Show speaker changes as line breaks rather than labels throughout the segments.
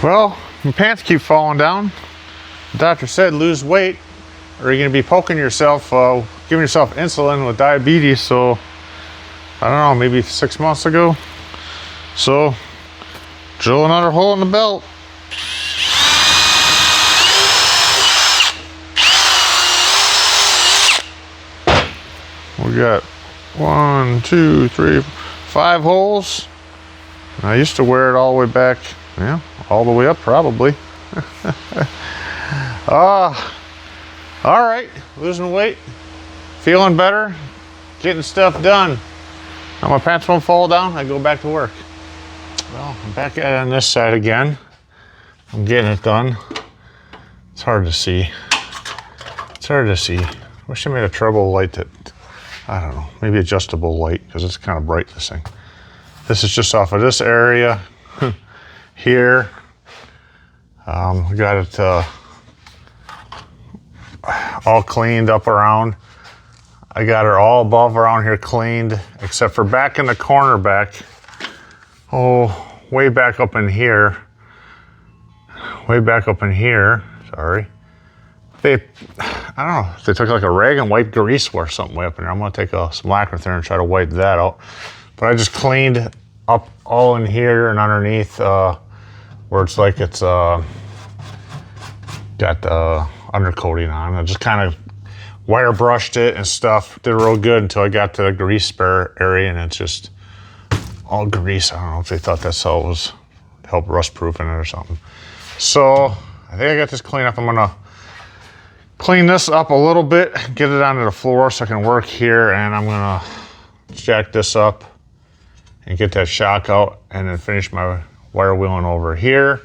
Well, your pants keep falling down. The doctor said lose weight or you're gonna be poking yourself, giving yourself insulin with diabetes. So I don't know, maybe 6 months ago. So drill another hole in the belt. We got 1, 2, 3, 5 holes. I used to wear it all the way back, yeah, all the way up probably. All right, losing weight, feeling better, getting stuff done. Now my pants won't fall down, I go back to work. Well, I'm back at it on this side again. I'm getting it done. It's hard to see. It's hard to see. Wish I made a treble light that, I don't know, maybe adjustable light, because it's kind of bright, this thing. This is just off of this area here. We got it all cleaned up around. I got her all above around here cleaned, except for back in the corner back. Oh, way back up in here. Way back up in here, sorry. I don't know, they took like a rag and wiped grease or something way up in there. I'm gonna take some lacquer there and try to wipe that out. But I just cleaned up all in here and underneath where it's like it's got the undercoating on. I just kind of wire brushed it and stuff. Did real good until I got to the grease spare area and it's just all grease. I don't know if they thought that's how it was, help rust proofing it or something. So I think I got this cleaned up. I'm gonna clean this up a little bit, get it onto the floor so I can work here, and I'm gonna jack this up and get that shock out and then finish my wire wheeling over here.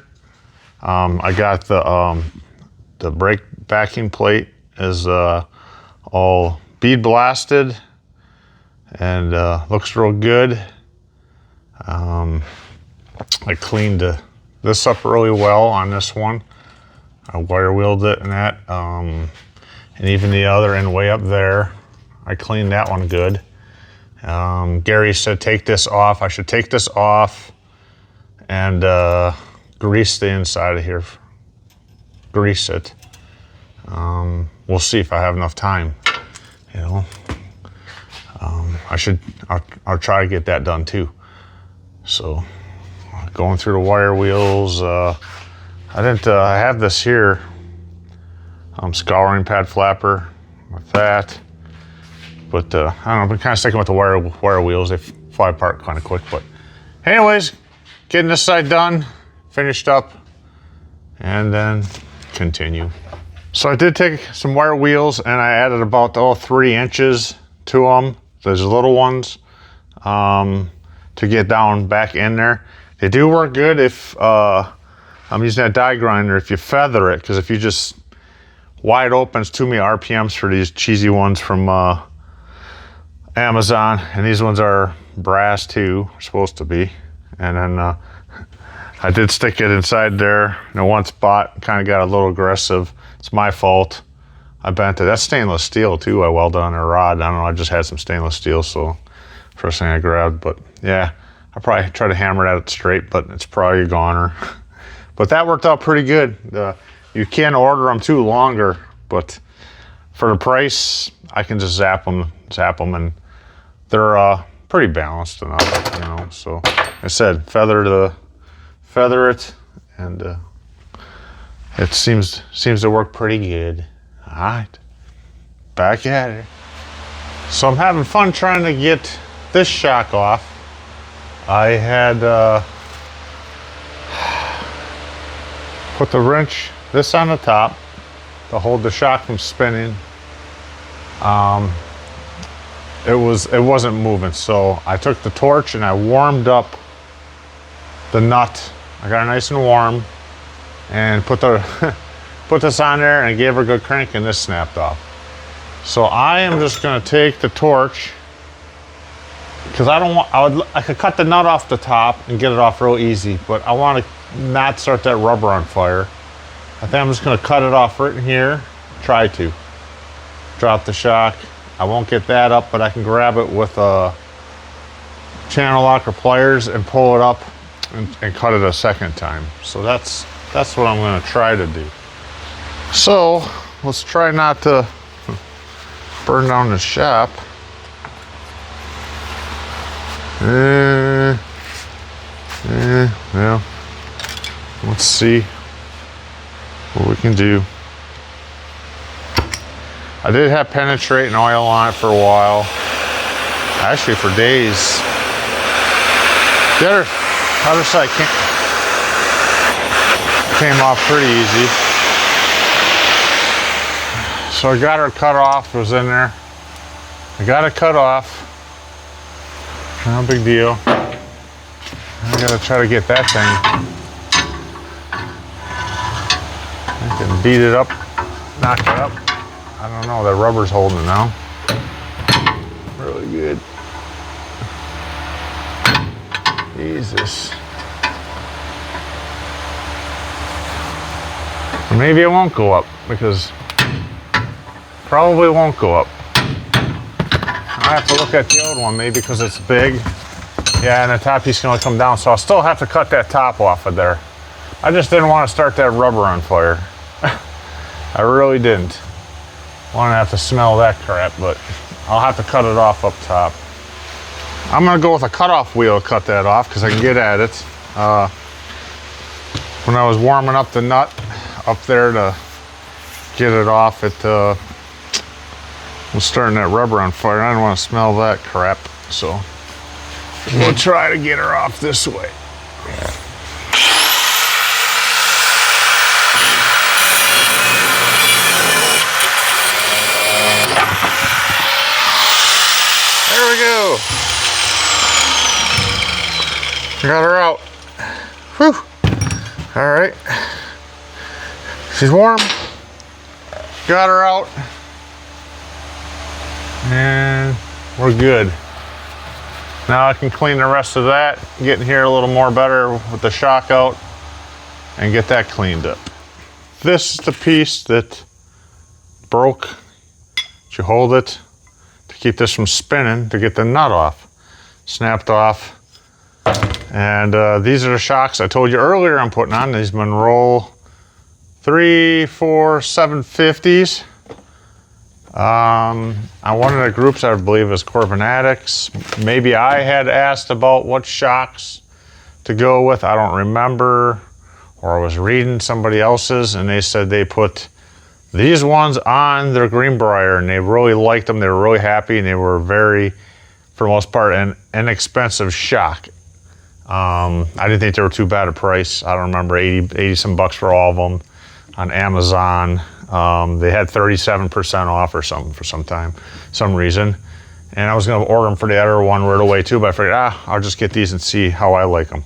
I got the brake backing plate is all bead blasted and looks real good. I cleaned this up really well on this one. I wire wheeled it and that, and even the other end way up there, I cleaned that one good. Gary said take this off. I should take this off and grease the inside of here. Grease it. We'll see if I have enough time, you know. I'll try to get that done too. So going through the wire wheels, I have this here, scouring pad flapper with that, but I don't know, I've been kind of sticking with the wire wheels. They fly apart kind of quick, but anyways, getting this side done, finished up, and then continue. So I did take some wire wheels and I added about 3 inches to them, those little ones, to get down back in there. They do work good if I'm using that die grinder, if you feather it, because if you just wide open, it's too many RPMs for these cheesy ones from Amazon, and these ones are brass too, supposed to be. And then I did stick it inside there in one spot, kind of got a little aggressive. It's my fault. I bent it. That's stainless steel too. I welded on a rod. I don't know, I just had some stainless steel, so first thing I grabbed. But yeah, I'll probably try to hammer it out straight, but it's probably a goner. But that worked out pretty good. You can order them too longer, but for the price, I can just zap them, and they're pretty balanced enough, you know. So like I said, feather it, and it seems to work pretty good. All right, back at it. So I'm having fun trying to get this shock off. I had put the wrench, this on the top to hold the shock from spinning. It wasn't moving, so I took the torch and I warmed up the nut. I got it nice and warm and put this on there and I gave her a good crank and this snapped off. So I am just gonna take the torch, because I could cut the nut off the top and get it off real easy, but I want to not start that rubber on fire. I think I'm just gonna cut it off right in here, try to. Drop the shock. I won't get that up, but I can grab it with a channel lock or pliers and pull it up and cut it a second time. So that's what I'm going to try to do. So let's try not to burn down the shop. Well, let's see what we can do. I did have penetrating oil on it for a while, actually for days. The other side came off pretty easy. So I got her cut off, it was in there. I got it cut off. No big deal. I gotta try to get that thing. I can beat it up, knock it up. I don't know, that rubber's holding it now. Really good. Jesus. Or maybe it won't go up, because probably won't go up. I have to look at the old one, maybe because it's big. Yeah, and the top piece can only come down, so I'll still have to cut that top off of there. I just didn't want to start that rubber on fire. I really didn't want to have to smell that crap, but I'll have to cut it off up top. I'm gonna go with a cutoff wheel to cut that off because I can get at it. When I was warming up the nut up there to get it off, it was starting that rubber on fire. I didn't want to smell that crap, so we'll try to get her off this way. There we go. Got her out. Whew. All right. She's warm. Got her out. And we're good. Now I can clean the rest of that, get in here a little more better with the shock out, and get that cleaned up. This is the piece that broke. You hold it to keep this from spinning, to get the nut off. Snapped off. And these are the shocks I told you earlier I'm putting on. These Monroe 750s. On one of the groups, I believe, is Corvair. Maybe I had asked about what shocks to go with. I don't remember. Or I was reading somebody else's, and they said they put these ones on their Greenbrier, and they really liked them. They were really happy, and they were very, for the most part, an inexpensive shock. I didn't think they were too bad a price. I don't remember, 80 some bucks for all of them on Amazon. They had 37% off or something for some reason. And I was gonna order them for the other one right away too, but I figured, I'll just get these and see how I like them.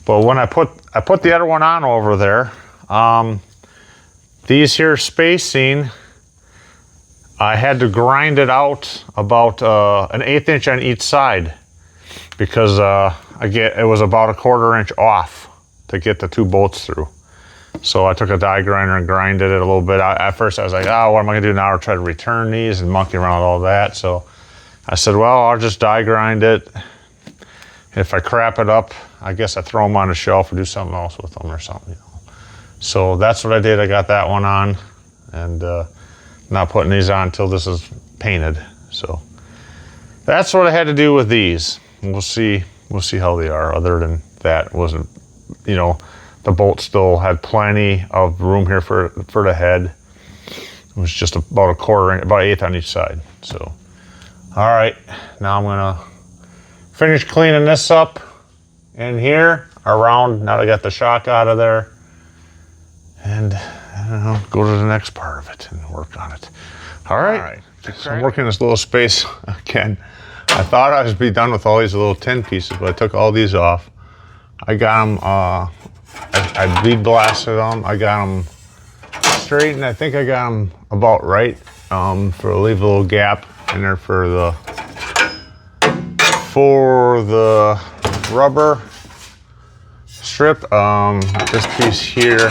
But when I put the other one on over there, these here spacing, I had to grind it out about an 1/8 inch on each side, because it was about a 1/4 inch off to get the two bolts through. So I took a die grinder and grinded it a little bit. At first I was like, what am I gonna do now? I'll try to return these and monkey around with all that. So I said, well, I'll just die grind it. If I crap it up, I guess I throw them on the shelf or do something else with them or something. So that's what I did. I got that one on, and not putting these on until this is painted. So that's what I had to do with these. We'll see how they are. Other than that, wasn't, the bolt still had plenty of room here for the head. It was just about a 1/4 inch, about 1/8 on each side. So, all right, now I'm gonna finish cleaning this up in here around. Now that I got the shock out of there, and I don't know, go to the next part of it and work on it. All right. So I'm working this little space again. I thought I would be done with all these little tin pieces, but I took all these off. I got them, I bead blasted them. I got them straight, and I think I got them about right, for leave a little gap in there for the rubber strip. This piece here,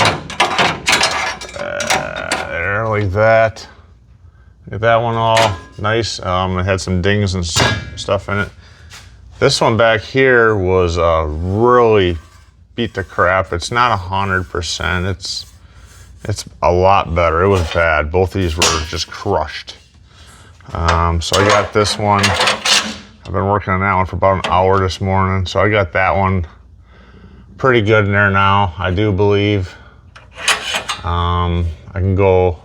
there, like that. Get that one all nice. It had some dings and stuff in it. This one back here was really beat the crap. It's not 100%. It's a lot better. It was bad. Both of these were just crushed. So I got this one. I've been working on that one for about an hour this morning. So I got that one pretty good in there now, I do believe. I can go.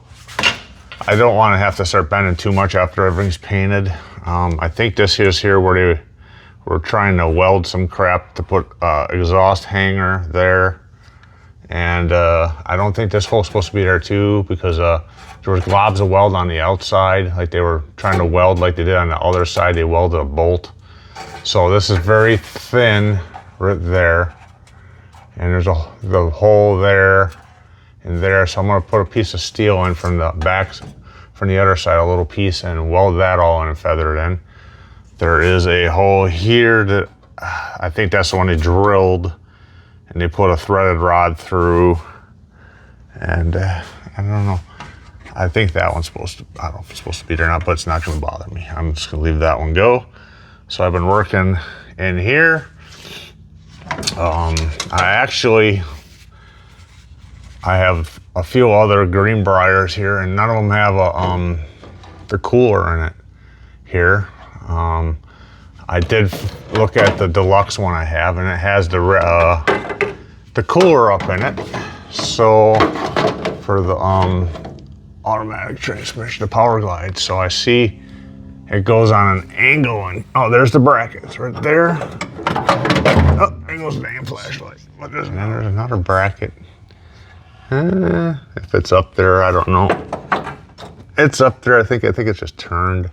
I don't want to have to start bending too much after everything's painted. I think this is here where they were trying to weld some crap to put exhaust hanger there. And I don't think this hole's supposed to be there too, because there was globs of weld on the outside, like they were trying to weld like they did on the other side. They welded a bolt. So this is very thin right there. And there's the hole there and there. So I'm gonna put a piece of steel in from the back, from the other side, a little piece, and weld that all in and feather it in. There is a hole here that I think that's the one they drilled, and they put a threaded rod through. And I don't know. I think that one's supposed to, I don't know if it's supposed to be there or not, but it's not gonna bother me. I'm just gonna leave that one go. So I've been working in here. I have a few other Greenbriers here, and none of them have the cooler in it here. I did look at the deluxe one I have, and it has the cooler up in it. So for the automatic transmission, the power glide. So I see it goes on an angle, and oh, there's the brackets right there. Oh, there goes the damn flashlight. But there's another bracket. If it's up there, I don't know. It's up there. I think it's just turned.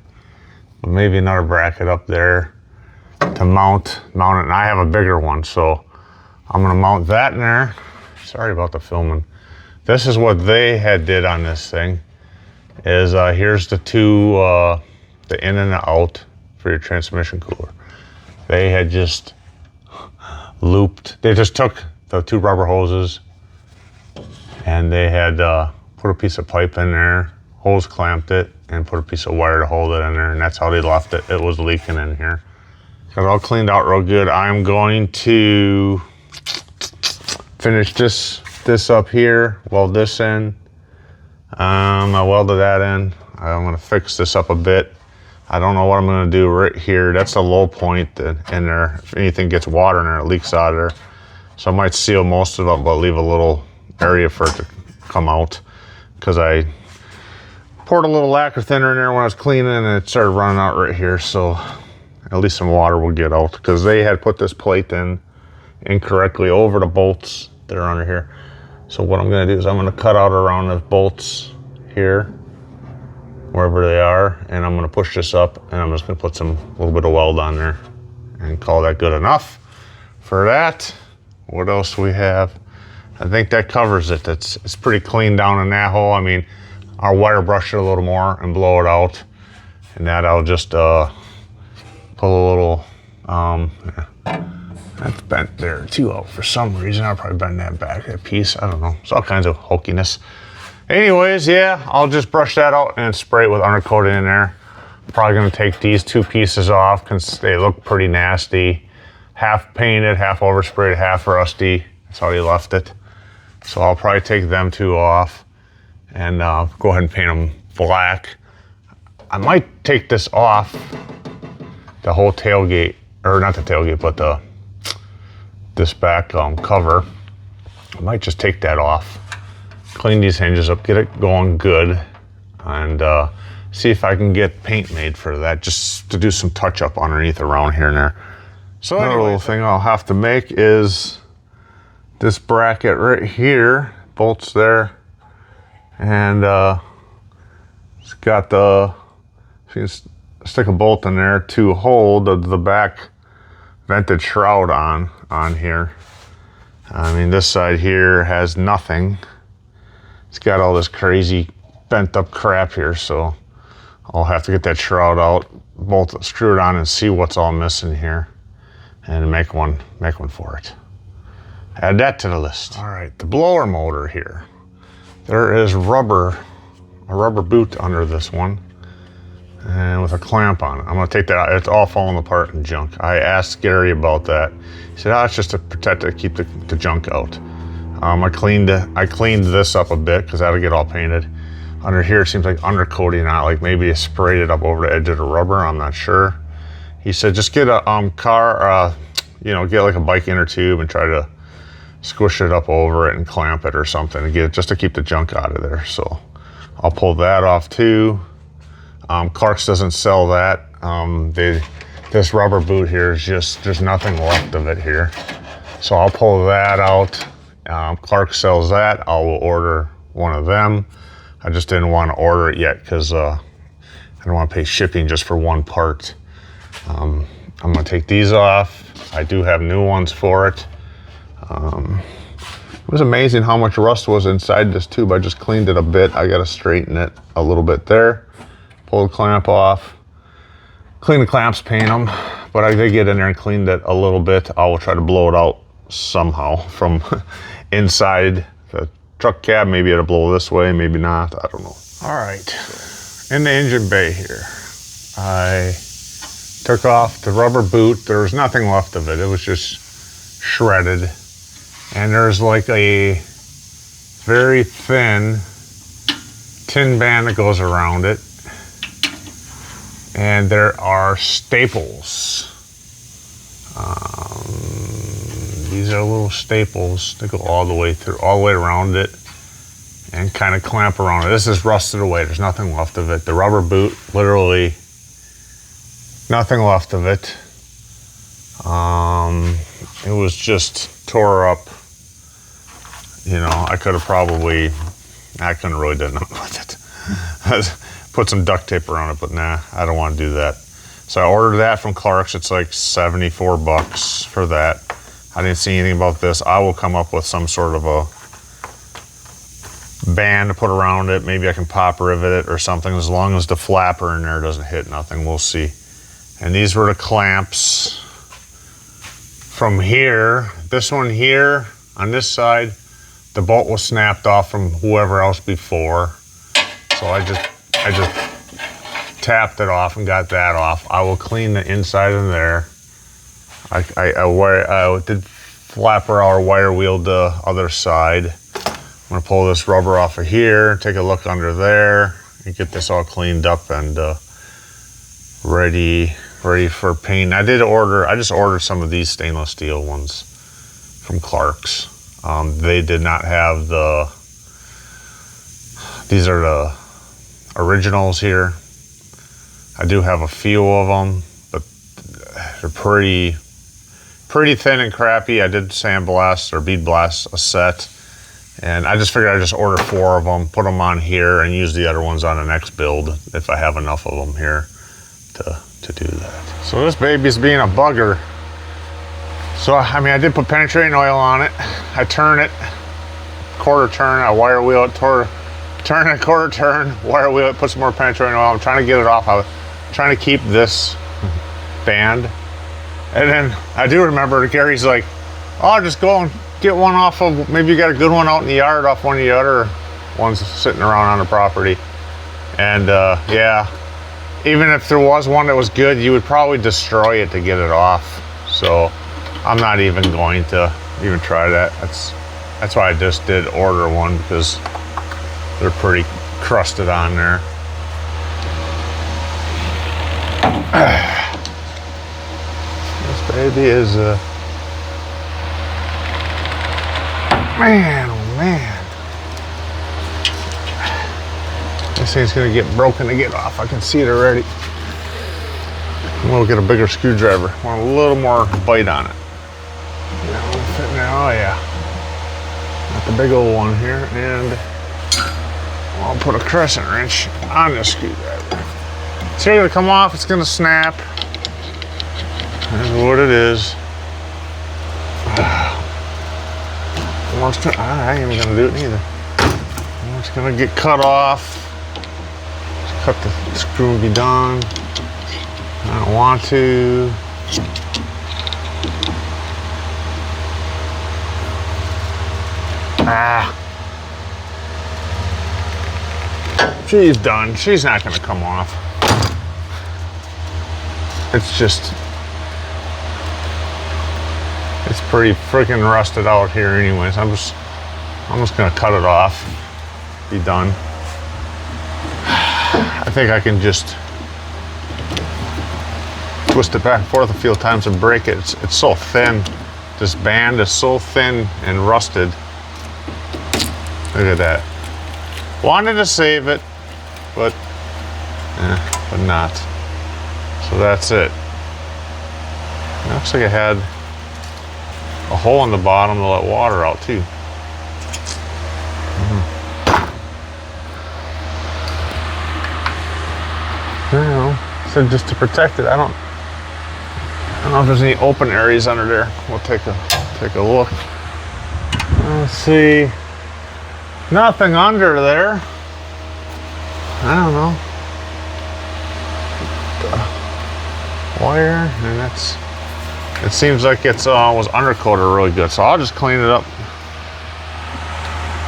But maybe another bracket up there to mount it. And I have a bigger one, so I'm gonna mount that in there. Sorry about the filming. This is what they had did on this thing. Is here's the two, the in and the out for your transmission cooler. They had just looped. They just took the two rubber hoses, and they had put a piece of pipe in there, hose clamped it, and put a piece of wire to hold it in there, and that's how they left it. It was leaking in here. Got it all cleaned out real good. I'm going to finish this up here, weld this in. I welded that in. I'm gonna fix this up a bit. I don't know what I'm gonna do right here. That's the low point in there. If anything gets water in there, it leaks out of there. So I might seal most of it, but leave a little area for it to come out, because I poured a little lacquer thinner in there when I was cleaning, and it started running out right here. So at least some water will get out, because they had put this plate in incorrectly over the bolts that are under here. So what I'm gonna do is I'm gonna cut out around the bolts here, wherever they are, and I'm gonna push this up, and I'm just gonna put a little bit of weld on there and call that good enough for that. What else do we have? I think that covers it. It's pretty clean down in that hole. I mean, I'll wire brush it a little more and blow it out, and that I'll just pull a little, that's bent there too out for some reason. I'll probably bend that back, that piece. I don't know. It's all kinds of hokiness. Anyways, yeah, I'll just brush that out and spray it with undercoating in there. Probably gonna take these two pieces off because they look pretty nasty. Half painted, half oversprayed, half rusty. That's how they left it. So I'll probably take them two off and go ahead and paint them black. I might take this off, the whole tailgate, or not the tailgate, but this back cover. I might just take that off, clean these hinges up, get it going good, and see if I can get paint made for that, just to do some touch up underneath around here and there. So another little thing I'll have to make is this bracket right here, bolts there, and it's got the, you can stick a bolt in there to hold the back vented shroud on here. I mean, this side here has nothing. It's got all this crazy bent up crap here, so I'll have to get that shroud out, bolt it, screw it on, and see what's all missing here, and make one for it. Add that to the list. All right, the blower motor here. There is a rubber boot under this one. and with a clamp on it. I'm gonna take that out. It's all falling apart and junk. I asked Gary about that. He said, it's just to protect it, keep the junk out. I cleaned this up a bit because that'll get all painted. Under here, it seems like undercoating on it, like maybe it sprayed it up over the edge of the rubber, I'm not sure. He said, just get a get like a bike inner tube and try to squish it up over it and clamp it or something to just to keep the junk out of there. So I'll pull that off too. Clark's doesn't sell that. This rubber boot here is just, there's nothing left of it here. So I'll pull that out. Clark sells that. I will order one of them. I just didn't want to order it yet because I don't want to pay shipping just for one part. I'm gonna take these off. I do have new ones for it. It was amazing how much rust was inside this tube. I just cleaned it a bit. I gotta straighten it a little bit there. Pull the clamp off. Clean the clamps, paint them. But I did get in there and cleaned it a little bit. I will try to blow it out somehow from inside the truck cab. Maybe it'll blow this way, maybe not, I don't know. All right, in the engine bay here, I took off the rubber boot. There was nothing left of it. It was just shredded. And there's like a very thin tin band that goes around it. And there are staples. These are little staples that go all the way through, all the way around it and kind of clamp around it. This is rusted away. There's nothing left of it. The rubber boot, literally nothing left of it. It was just tore up. You know, I couldn't really do nothing with it. Put some duct tape around it, but nah, I don't want to do that. So I ordered that from Clark's. It's like $74 for that. I didn't see anything about this. I will come up with some sort of a band to put around it. Maybe I can pop rivet it or something, as long as the flapper in there doesn't hit nothing. We'll see. And these were the clamps from here. This one here on this side, the bolt was snapped off from whoever else before. So I just tapped it off and got that off. I will clean the inside of there. I did flapper or wire wheel the other side. I'm gonna pull this rubber off of here, take a look under there, and get this all cleaned up and ready for paint. I just ordered some of these stainless steel ones from Clark's. They did not have these are the originals here. I do have a few of them, but they're pretty thin and crappy. I did sandblast or bead blast a set, and I just figured I'd just order 4 of them, put them on here, and use the other ones on the next build if I have enough of them here to do that. So this baby's being a bugger. So I mean, I did put penetrating oil on it. I turn it, quarter turn, I wire wheel it, turn it, quarter turn, wire wheel it, put some more penetrating oil. I'm trying to get it off. I'm trying to keep this band. And then I do remember Gary's like, oh, just go and get one off of, maybe you got a good one out in the yard off one of the other ones sitting around on the property. And yeah, even if there was one that was good, you would probably destroy it to get it off. So I'm not even going to even try that. That's why I just did order one, because they're pretty crusted on there. This baby is man, oh man. This thing's gonna get broken to get off. I can see it already. We'll get a bigger screwdriver. Want a little more bite on it. Oh yeah. Got the big old one here, and I'll put a crescent wrench on this screwdriver. It's here to come off, it's gonna snap. That's what it is. I ain't even gonna do it either. It's gonna get cut off. Just cut the screw and be done. I don't want to. She's done. She's not gonna come off. it's just, it's pretty freaking rusted out here anyways. I'm just gonna cut it off, be done. I think I can just twist it back and forth a few times and break it. It's so thin. This band is so thin and rusted. Look at that. Wanted to save it, but not. So that's it. It looks like it had a hole in the bottom to let water out too. I don't know. So just to protect it, I don't know if there's any open areas under there. We'll take a look. Let's see. Nothing under there. I don't know. Wire, and that's. It seems like it's was undercoated really good, so I'll just clean it up,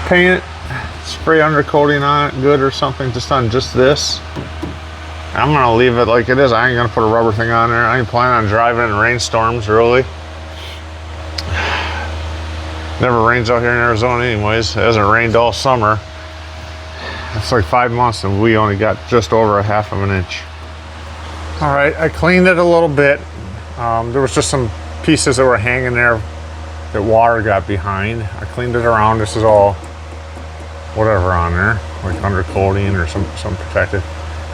paint it, spray undercoating on it, good or something, just on just this. I'm gonna leave it like it is. I ain't gonna put a rubber thing on there. I ain't planning on driving in rainstorms, really. Never rains out here in Arizona anyways. It hasn't rained all summer. It's like 5 months and we only got just over a half of an inch. All right, I cleaned it a little bit. There was just some pieces that were hanging there that water got behind. I cleaned it around. This is all whatever on there, like undercoating or some protective.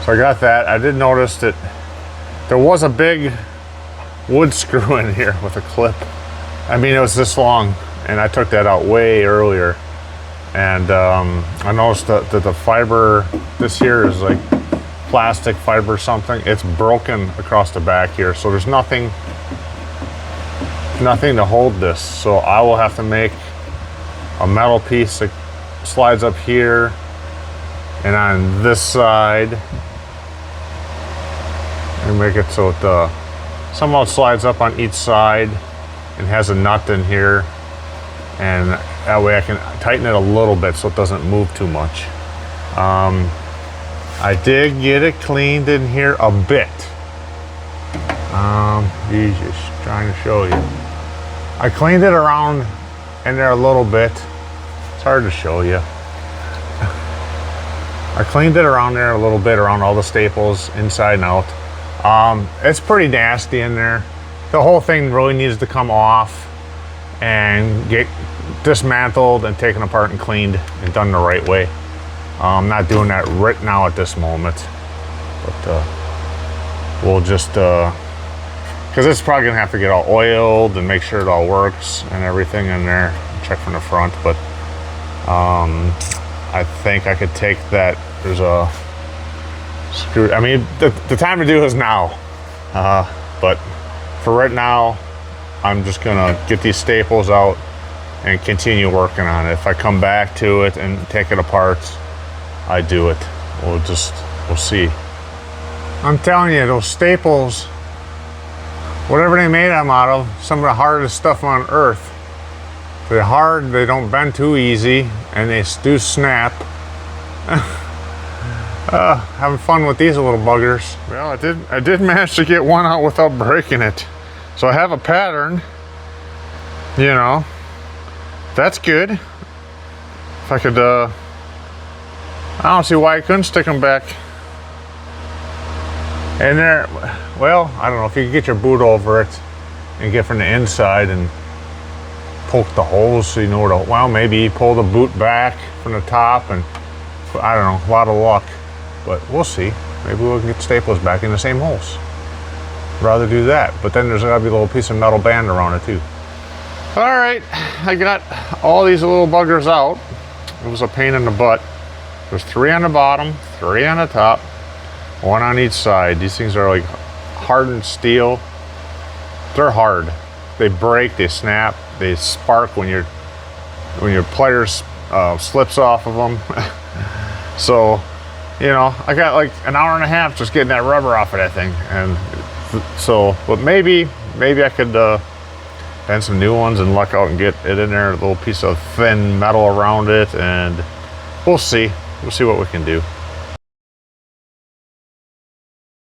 So I got that. I did notice that there was a big wood screw in here with a clip. I mean, it was this long, and I took that out way earlier. And I noticed that the fiber, this here is like plastic fiber or something. It's broken across the back here, so there's nothing to hold this. So I will have to make a metal piece that slides up here and on this side, and make it so it somehow slides up on each side and has a nut in here, and that way I can tighten it a little bit so it doesn't move too much. I did get it cleaned in here a bit. Jesus, trying to show you. I cleaned it around in there a little bit. It's hard to show you. I cleaned it around there a little bit, around all the staples, inside and out. It's pretty nasty in there. The whole thing really needs to come off and get dismantled and taken apart and cleaned and done the right way. I'm not doing that right now at this moment, but we'll just, because it's probably gonna have to get all oiled and make sure it all works and everything in there. Check from the front, but I think I could take that. There's a screw. I mean, the time to do is now, but for right now, I'm just gonna get these staples out and continue working on it. If I come back to it and take it apart, I do it. We'll see. I'm telling you, those staples, whatever they made them out of, some of the hardest stuff on earth. They're hard, they don't bend too easy, and they do snap. Having fun with these little buggers. Well, I did manage to get one out without breaking it. So I have a pattern, you know. That's good. If I could, I don't see why I couldn't stick them back in there. Well, I don't know, if you could get your boot over it and get from the inside and poke the holes so you know where to, well, maybe pull the boot back from the top, and I don't know, a lot of luck, but we'll see. Maybe we'll get staples back in the same holes. Rather do that, but then there's gotta be a little piece of metal band around it too. All right, I got all these little buggers out. It was a pain in the butt. There's 3 on the bottom, 3 on the top, 1 on each side. These things are like hardened steel. They're hard. They break, they snap, they spark when your pliers slips off of them. So, you know, I got like an hour and a half just getting that rubber off of that thing, and so, but maybe I could bend some new ones and luck out and get it in there, a little piece of thin metal around it, and we'll see what we can do.